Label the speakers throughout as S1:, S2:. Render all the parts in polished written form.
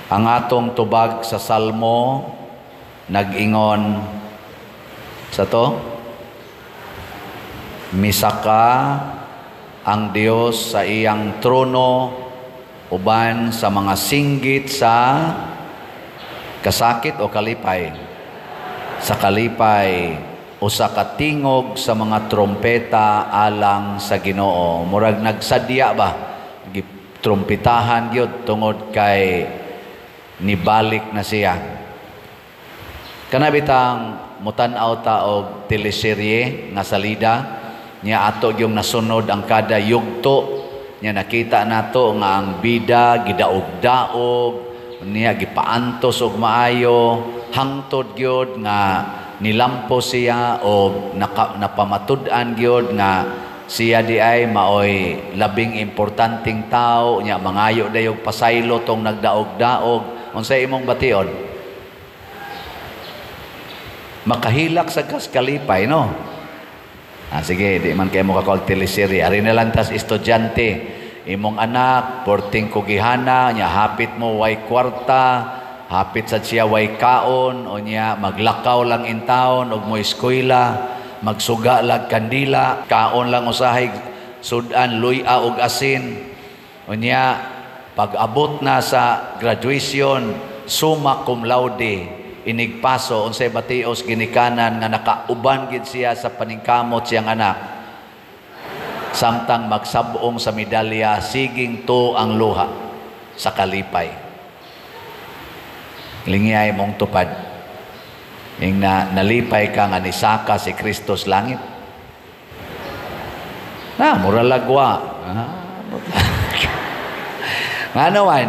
S1: Ang atong tubag sa Salmo nag-ingon sa to, misaka ang Dios sa iyang trono uban sa mga singgit sa kasakit o kalipay. Sa kalipay usa ka tingog sa mga trompeta alang sa Ginoo. Murag nagsadya ba? Trompetahan gyud tungod kay nibalik na siya. Kanabitang mutan-aw ta og teleserye nga salida niya ato yung nasunod ang kada yugto niya, nakita nato nga ang bida gidaog-daog niya, gipaantos og maayo hangtod gyud nga nilampo siya o napamatud-an gyud nga siya di ay maoy labing importanteng tao niya, mangayo dayog pasaylo tong nagdaog-daog. Unsay imong bation? Makahilak sa kalipay, no? Sige, di man kayo mo kakawag teleserye. Ari na lang tas estudyante, imong anak, porting kugihana, niya hapit mo way kwarta, hapit sa siya way kaon, o niya maglakaw lang in town, og mo eskwela, magsuga lang kandila, kaon lang usahay, sudan, luya og asin, o niya pag-abot na sa graduation, summa cum laude, inigpaso, unsay batios ginikanan nga nakauban gid siya sa paningkamot siyang anak. Samtang magsabong sa medalya, siging to ang luha sa kalipay. Lingiyay mong tupad. Ing nalipay ka nga nisaka si Kristo sa langit. Mura lagwa. Nga naman,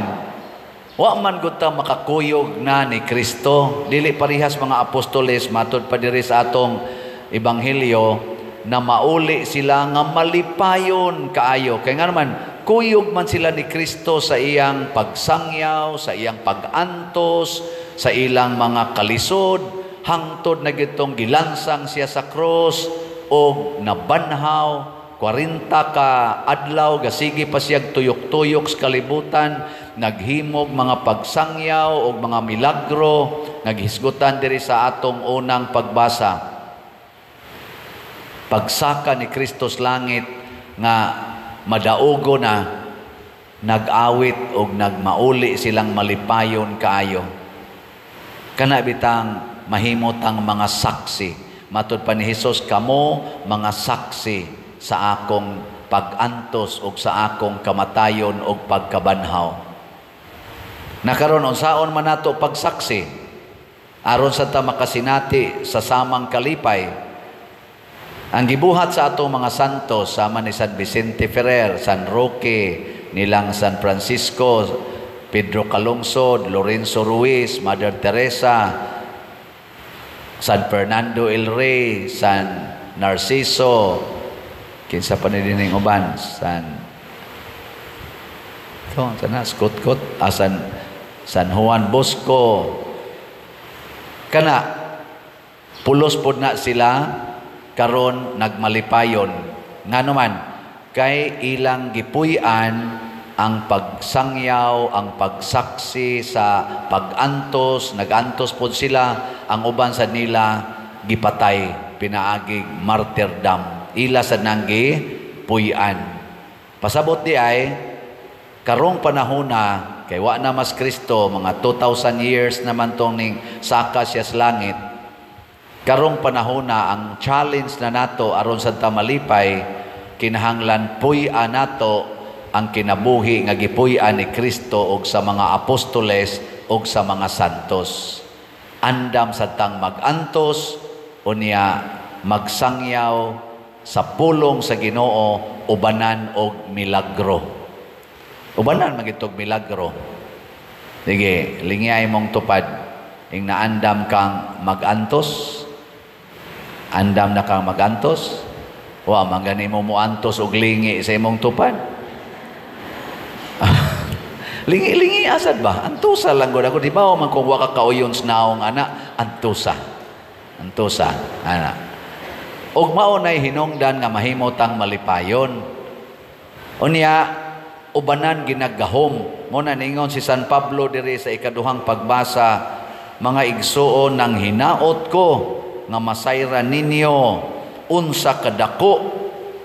S1: wa man gud ta makakuyog na ni Kristo. Dili parihas mga apostoles matud pa diri sa atong ebanghelyo na mauli sila nga malipayon kaayo. Kaya nga naman, kuyog man sila ni Kristo sa iyang pagsangyaw, sa iyang pag-antos, sa ilang mga kalisod, hangtod na gitong gilansang siya sa cross o nabanhaw 40 ka adlaw, gasigi pa siyag tuyok-tuyok sa kalibutan, naghimog mga pagsangyaw o mga milagro, naghisgutan diri sa atong unang pagbasa. Pagsaka ni Kristo sa langit nga madaugo na nag-awit o nagmauli silang malipayon kaayo. Kana bitang mahimot ang mga saksi. Matud pa ni Hesus, kamo mga saksi sa akong pag-antos o sa akong kamatayon o pagkabanhaw. Nakaroon, unsaon man nato pagsaksi aron sa ta makasinati sa samang kalipay. Ang gibuhat sa atong mga santos sama ni San Vicente Ferrer, San Roque, nilang San Francisco, Pedro Calungsod, Lorenzo Ruiz, Mother Teresa, San Fernando el Rey, San Narciso, kinsa pa ni dining uban, San Juan Bosco. Kana pulos pod na sila karon nagmalipayon. Nganuman kay ilang gipuy-an ang pagsangyaw, ang pagsaksi sa pag-antos, nag-antos pod sila, ang uban sa nila gipatay, pinaagig martyrdom. Ila sa nanggi puy-an. Pasabot di ay karong panahona kay wa na mas Kristo, mga 2,000 years naman tong ning saka siya sa langit. Karong panahona ang challenge na nato aron sa tamalipay, kinahanglan puy-an nato ang kinabuhi nga gipuy-an ni Kristo og sa mga apostoles og sa mga santos. Andam sa tang mag-antos unya magsangyaw sa pulong sa Ginoo, ubanan og milagro. Ubanan magitog milagro. Sige, lingiyay mong tupad. Ing naandam kang mag-antos. Andam na kang mag-antos. Wa, magani mo muantos og lingi sa imong tupad. Lingi asad ba? Antusa lang gud ako. Di ba man kung wa ka kauyon sa naong ana, antusa. Antusa, ana. Og maunay hinungdan nga mahimot ang malipayon. Unya, ubanan ginagahom. Muna ningon si San Pablo diri sa ikaduhang pagbasa, mga igsuon ng hinaot ko nga masayran ninyo unsa kadako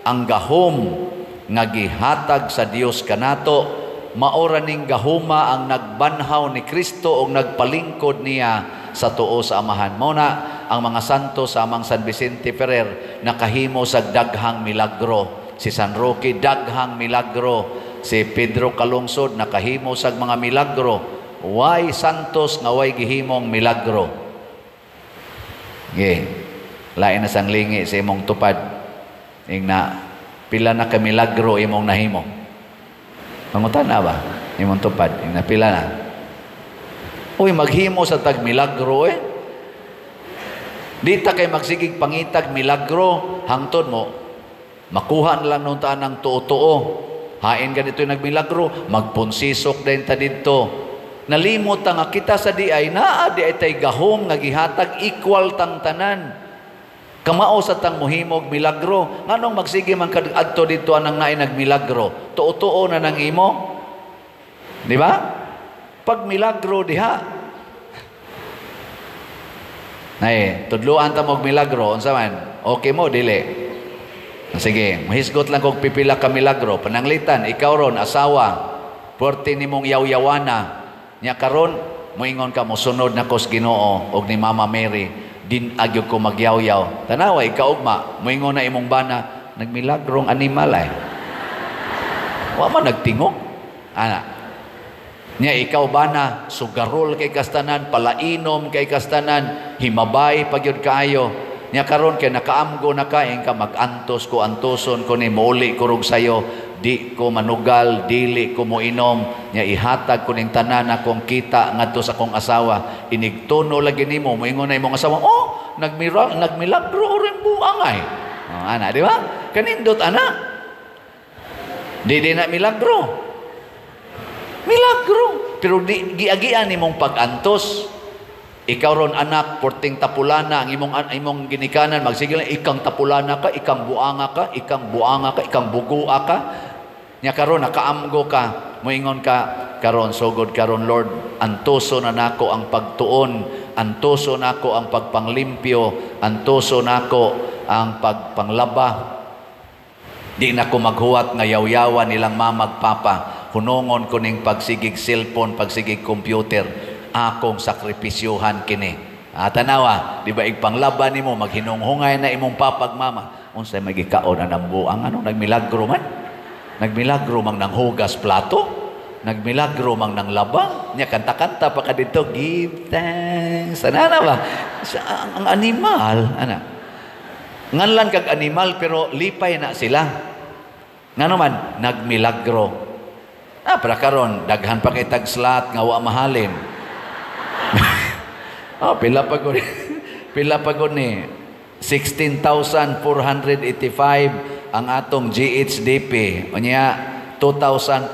S1: ang gahom nga gihatag sa Dios kanato, maora ning gahuma ang nagbanhaw ni Kristo o nagpalingkod niya sa tuo sa Amahan. Muna ang mga santo sa amang San Vicente Ferrer nakahimo sa daghang milagro. Si San Roque daghang milagro. Si Pedro Calungsod nakahimo sa mga milagro. Way santos nga way gihimong milagro. Lain na sang lingi sa imong tupad. Na pila na ka milagro imong nahimo. Mangutan na ba? Imong tupad. Na pila na. Uy, maghimo sa tag milagro Di ta kay magsigig pangitag milagro hangtod mo. Makuha na lang nung taan ng tuo-tuo. Hain ganito yung nagmilagro, magpunsisok din ta dito. Nalimot nga kita sa di ay di ay tay gahom nga gihatag equal tang tanan. Kamao sa tang muhimog milagro. Nganong magsige man kadto dito anang naay nagmilagro? Tuo-tuo na nang imo. Di ba? Pag milagro diha. Nay, tudluan ta mo milagro unsa man? Okay mo dili? Sige, mahisgot lang kog pipila ka milagro. Pananglitan, ikaw ron, asawa, porte nimong yaw-yawana. Nya karon, moingon ka mo, sunod na kos Ginoo, og ni Mama Mary, din agyog ko magyaw-yaw. Tanawa, ikaw ugma, moingon na imong bana, nagmilagrong animal Wa man nagtingog. Ana. Nya ikaw bana, sugarol kay kastanan, palainom kay kastanan, himabay pagyud kaayo. Nya karon kay nakaamgo na kain ka magantos ko antoson ko ni muli kurog sayo, di ko manugal, dili ko moinom, nya ihatag ko ning tanan akong kita ngadto sa akong asawa, inigtuno lagi nimo moingon na imong asawa, nagmilagro rin buangay. Ana, di ba? Kanindot ana. Di na milagro. Milagro, pero di giagian nimong pagantos. Ikaw ron anak, porting tapulana, ang imong ginikanan, magsigil lang, ikang tapulana ka, ikang buanga ka, ikang bugua ka. Nya karon nakaamgo ka, moingon ka, karon sugod karon Lord, antuso na nako ang pagtuon, antuso nako ang pagpanglimpyo, antuso nako ang pagpanglaba. Di na ko maghuwat nga yaw-yawan nilang mamagpapa, hunongon ko ning pagsigig cellphone, pagsigig computer, akong sakripisyohan kini. Tanawa, di ba igpanglaban nimo maghinunghungay na imong papag mama. Unsay magikaon ang buang nagmilagro man. Nagmilagro mang nanghugas plato, nagmilagro mang nang labang. Nya kanta-kanta pa ka dito, give thanks. Ana ba? Ang animal, ana. Nganlan kag animal pero lipay na sila. Ngano man nagmilagro. Para karon daghan pa kay tag slat nga wa mahalin. Pila pa ko ni 16,485 ang atong GHDP. Unya 2,501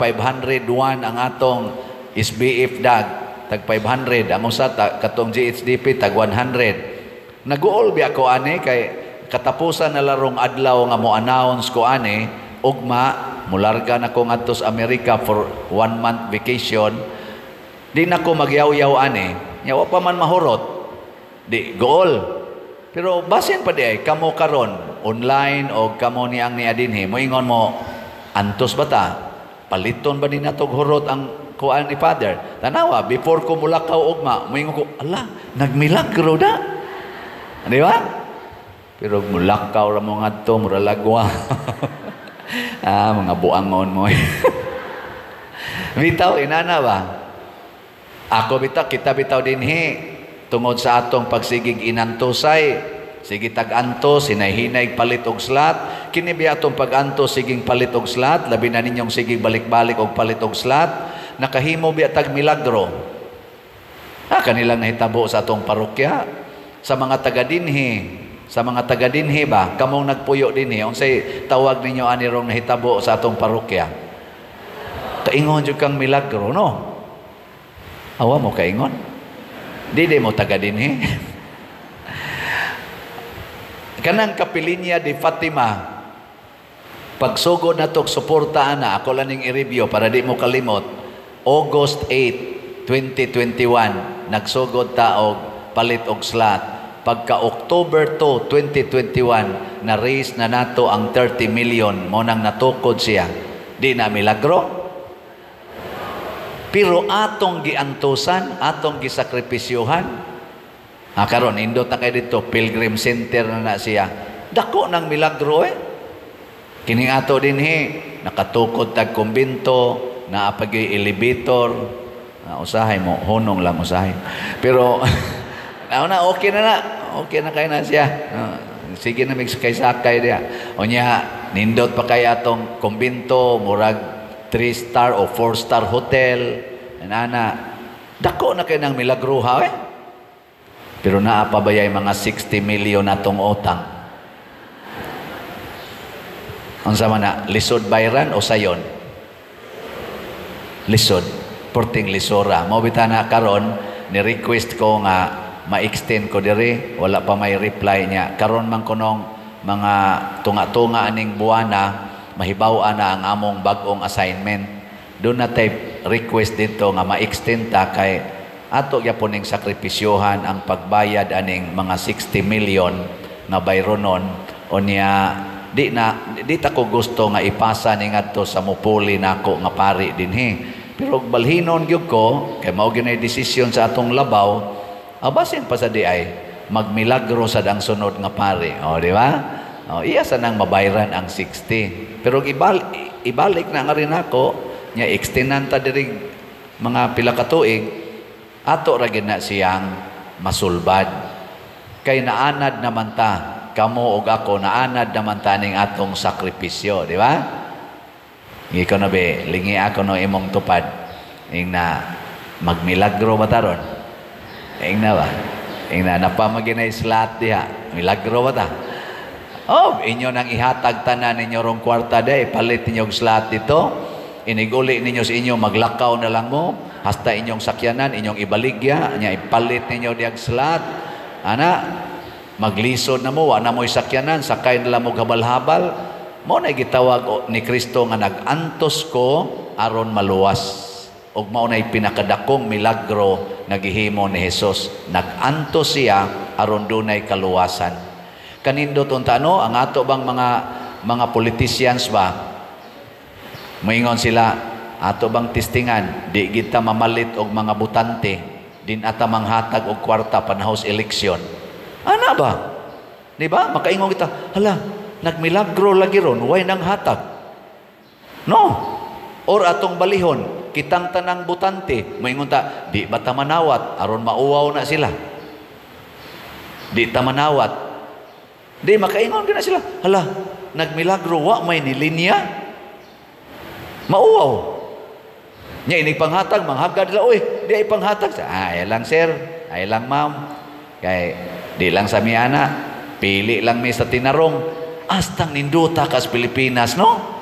S1: ang atong SBF dag tag 500 among sa katong GHDP tag 100. Naguol bi ako ani kay katapusan na larong adlaw nga mo announce ko ani ugma mularga na ko ngadto sa America for 1 month vacation. Di na ko magyaw-yaw ani. Wa pa man mahurot. Di goal. Pero basin pa di ay kamo karon online o kamo ni ang niadinhi moingon mo antos bata paliton ba ni natog hurot ang kuan ni Father. Tanawa before ko mulakaw ugma moingon ko ala nagmilagro da. Di ba? Pero mulakaw ra mo ngadto mura lagwa. Mga buangon mo. Bitaw inana ba? Ako bitaw, kita bitaw dinhi tungod sa atong pagsigig inantosay. Sige tag-antos, hinay-hinay palit og slat. Kini biya atong pag-antos siging palit og slat, labi na ninyong sigig balik-balik og palit og slat. Nakahimo biya tag milagro. Kanilang nahitabo sa atong parokya. Sa mga taga dinhi ba, kamong nagpuyo dinhi, unsay tawag ninyo ani rong nahitabo sa atong parokya? Kaingon jud kang milagro, no? Awa mo kaingon. Di mo taga dinhi. Kanang Kapilinya de Fatima. Pagsugod na to, suportaan na, ako lang ning i-review para di mo kalimot. August 8, 2021, nagsugod ta og palit og slot. Pagka October 2, 2021, na-raise na nato ang 30 million, mo nang natukod siya. Di na milagro. Pero atong giantusan, atong gisakripisyuhan. Karon indot na kay dito, Pilgrim Center na siya. Dako ng milagro Kining ato din nakatukod tag kumbento, naapagay elevator, usahay mo, hunong lang usahay. Pero, okay na kayo na siya. Sige na sakay diya. O niya, nindot pa kay atong kumbento, murag 3-star o 4-star hotel. Dako na kayo ng milagruha Pero naapabayay mga 60 million atong utang. Ang sama na, lisod bayran o sayon? Lisod. Porting lisora. Mabita na karon, ni-request ko nga ma-extend ko diri. Wala pa may reply niya. Karon man ko nung mga tunga-tunga aning buwana, mahibaw na ang among bagong assignment. Doon na tayo request dito nga ma-extend ta kay ato yaponing sakripisyohan ang pagbayad aning mga 60 million nga bayronon o niya di ta ko gusto nga ipasa ni ngadto sa mupuli nako nga pari dinhi. Pero balhinon gyud ko kay mao ginay desisyon sa atong labaw, abasin pa sa di ay magmilagro sa dang sunod nga pari. O di ba? Iya sa nang mabayran ang 60. Pero ibalik na nga rin ako nya extendan ta diri mga pila ka tuig ato ra gid na siyang masulbad. Kay naanad naman ta kamo og ako naanad naman taning atong sakripisyo, di ba? Ikaw na be, lingi ako no imong tupad. Ing na magmilagro ba taron? Ing na ba? Ing na napamaginay slot diha. Milagro ba ta? Inyo nang ihatag tanan ninyo rong kwarta day, palit ninyo og slot dito. Iniguli ninyo sa inyo maglakaw na lang mo, hasta inyong sakyanan, inyong ibaligya, nya ipalit ninyo diag slot. Maglisod na mo, wala mo'y sakyanan, sakay nila mo habal-habal. Mo na gitawag ni Kristo nga nag-antos ko aron maluwas. Og mao na pinakadakong milagro nga gihimo ni Jesus. Nag-antos siya aron dunay kaluwasan. Kanindot unta ang ato bang mga politicians ba? Moingon sila, ato bang tistingan, di kita mamalit og mga butante, din ata manghatag og kwarta panahos eleksyon. Ana ba? Di ba? Makaingon kita, hala, nagmilagro lagi ron, way nang hatag. No. Or atong balihon, kitang tanang butante, moingon ta, di ba ta manawat, aron mauwaw na sila. Di ta manawat. Di, makaingon na sila, hala, nagmilagro, wa may nilinya. Mauwaw. Nya inig panghatag, manghagad nila, uy, di ay panghatag. Ay lang sir, ay lang ma'am. Kay, di lang sa miyana, pili lang mi sa tinarong, astang ninduta kas Pilipinas, no?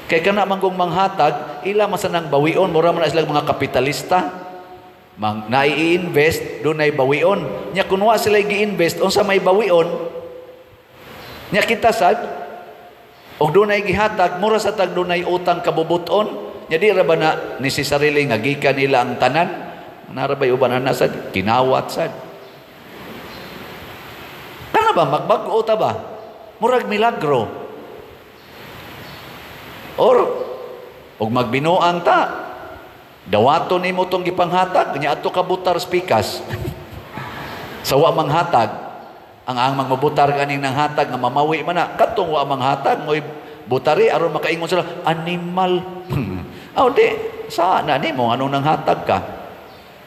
S1: Kay kana manggong manghatag, ila masanang bawion, mura man na silang mga kapitalista, nai-invest, doon ay bawion. Nya kunwa sila gi-invest, unsa may bawion, nya kita sad, og doon ay gihatag, mura sa tag doon ay utang kabubuton, nya di ra ba na ni si sarili nga gikan nila ang tanan, narabay uban na sad, kinawat sad. Ba magbago ta ba murag milagro or og magbinuang ta dawaton nimo tong gipanghatag nya adto ka butar spikas sawa manghatag ang magmabutar kaning nang hatag nga mamawi man na katong wa manghatag moy butari aron makaingon sila animal di sana nimo anong nang hatag ka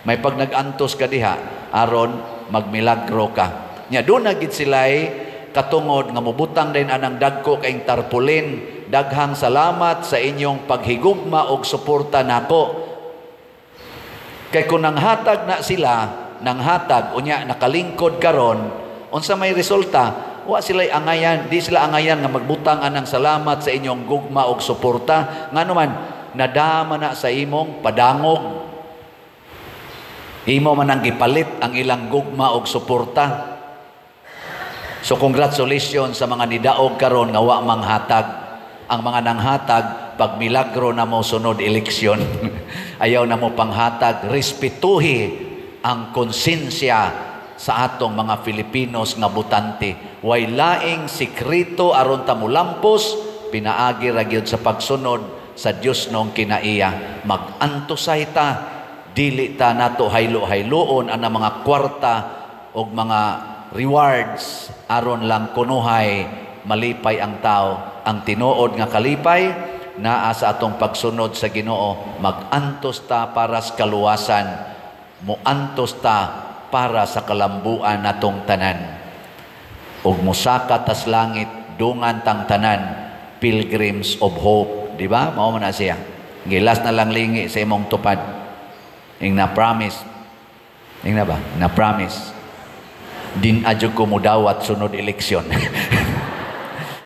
S1: may pag nag-antos ka diha aron magmilagro ka. Nya doon na gid sila'y katungod nga mubutang din anang dagko kaing tarpulin. Daghang salamat sa inyong paghigugma og suporta nako. Kay kung nanghatag na sila, nanghatag unya nakalingkod karon, unsa may resulta? Wa sila'y angayan, di sila angayan nga magbutang anang salamat sa inyong gugma og suporta. Nganuman nadama na sa imong padangog. Imo man ang gipalit ang ilang gugma og suporta. So congratulations sa mga nidaog karon nga wa manghatag. Ang mga nanghatag, pag milagro na mo sunod eleksyon, ayaw na mo panghatag, respetuhi ang konsensya sa atong mga Filipinos nga butante. Way laing sikreto aron ta mulampos, pinaagi ra gyud sa pagsunod sa Dios nung kinaiya. Mag-antusay ta, dili ta nato haylo-hayloon ang mga kwarta o mga rewards aron lang kunuhay malipay ang tao. Ang tinuod nga kalipay naa sa atong pagsunod sa Ginoo. Mag-antos ta para sa kaluwasan, muantos ta para sa kalambuan natong tanan. Ug musaka tas langit dungan tang tanan, pilgrims of hope. Di ba? Mao man na siya. Gilas na lang lingi sa imong tupad. Ing na-promise. Ing na ba? Na-promise. Din adyo ko mudawat sunod eleksyon.